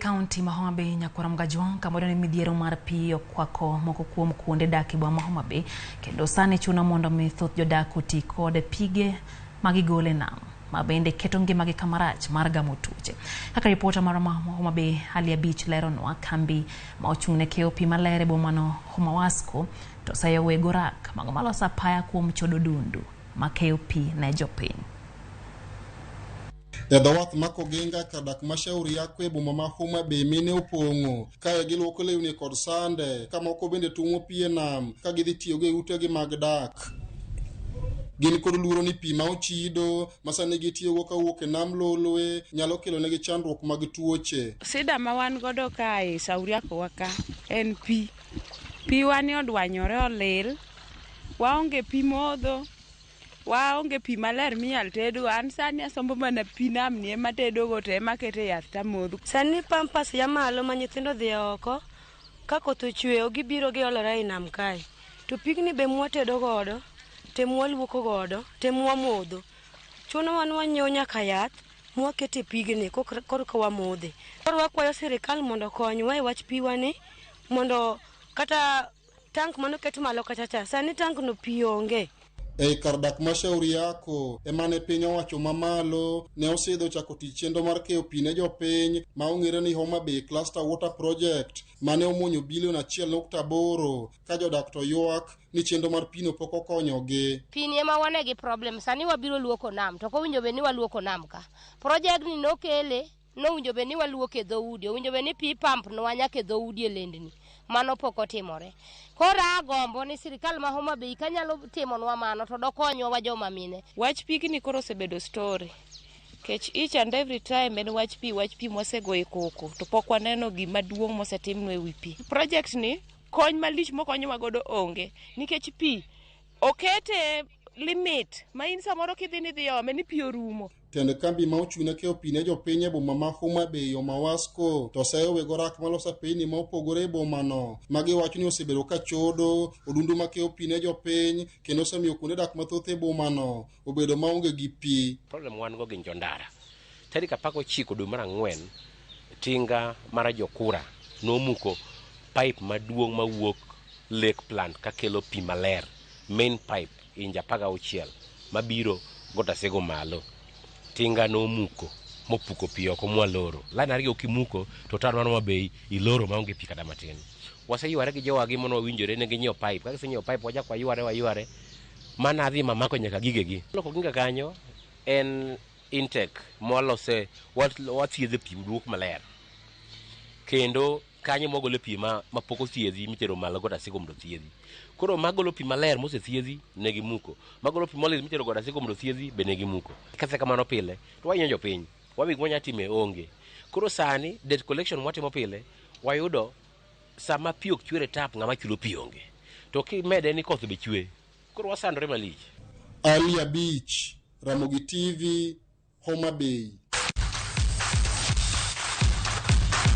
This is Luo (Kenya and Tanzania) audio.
kaunti ma Homa Bay nyakwara mgajwang kamoro ni midhiero mar pi okwako moko kuom kuonde dak e boma Homa Bay kendo sani chuno mondo mi thoth jodak oti kod pige magigole nam ma bende keto ngimagi kamarach mar gamo tuoche. Kaka ripota mar Homa Bay Halia Beach leronwa kambi ma ochung'ne keyo pi maler e bomano Homa to sayo wego rak mago maloso apaya kuom chodo dundu ma keyo pi ne jopiny. Dawath makogenga kadak mashauri yakwe boma ma Homa Bay mine opong'o kae giluoko lewni kod sande kamoko bende tung'o pie nam ka gidhi tiyo gi utegi mag dak. Gin kod luoro ni pi ma ochido masane gitiyogo kawuok e nam lolwe nyalo kelo negi chandruok mag tuoche. Sida ma wan godo kae Sauriako waka en pi. Pi wani odwanyore olil, waonge pi modho, waonge pi maler minyal tedo. An sani asombo mana pi nam ni ema tedogo to ema kete yath tamodho. Sani pampas ya malo ma nyithindo dhi oko ka koth ochwe gibiro giolore e nam kae. To pigni be mwatedo godo, te mwaluoko godo, te mwamodho. Chuno wan wanyiewo nyaka yath mwakete pigni korka wamodhe. Koro wakwayo sirikal mondo konywa e wach pi wani mondo kata tank mano ket malo kachacha. Sani tank no pi onge. Kardak mashauri yako emane piny owacho mamalo ne osidho chako tich chenro mar keyo pi ne jopiny ma ong'ere ni Homa Bay Cluster Water Project mane omuonyo bilion 1.8 ka jodak to ywak ni chenro mar pino pok okonyogi. Pi ni ema wane gi problem sani wabiro luoko nam to kowinjo be ni waluoko nam ka. Project ni nokele no winjo be ni waluoko e dhoudi, winjo be ni pi pump no wanyake dhoudi e lendni. Mano pok otimore. Kora agombo ni sirikal ma Homa Bay kanyalo timonwa mano to dokonyo wa joma mine. Wach pigni koro osebedo story. Kech each and every time en wach pi mosego e koko to pok waneno gima duong' mosetimnwa e wi pi. Project ni kony malich mokonyowa godo onge nikech pi okete limit ma in samoro kidhi ni dhi ome ni pi orumo. Tende kambi ma ochune keyo pi ne jopiny e boma ma Homa Bay to sayo wego rak maloso piny ma opogore e boma no magiwacho ni osebedo ka chodo odundu ma keyo pi ne jopiny kendo osemiyo kuonde dak mathoth e boma no obedo maonge gi pi. Problem wan go gin jondara. Tarik 19 dwe mar 4 tinga mara jokura nomuko pipe maduong' mawuok lake plant ka kelo pi maler main pipe inja 16 mabiro gotasego malo. Tinga nomuko mopuko pi oko mwaloro. Lana ariyo kimuko to tan Homa Bay iloro maonge pi kata matin. Waseyware gi jowagi mono winjore ne ginyiewo pipe. Ka gisenyiewo pipe wajak wayware mana adhi mamako nyaka gigegi. Loko ginga kanyo en intake molose wathiedhe pi duok maler. Kendo kanyo mogole pi ma pok othiedhi mitero malo gotasego mondo thiedhi. Koro magolo pi maler mose thiedhi ne gimuko. Magolo pi moles mitero gotasego mondo thiedhi be ne gimuko. Kase kamano pile to wanyo jopiny. Wabig monya time onge. Koro sani debt collection watimo pile wayudo sama pi ok chwere tap ng'ama chulo pi onge. To kimede ni koth be chwe. Koro wasandore malich. Halia Beach, Ramogi TV, Homa Bay.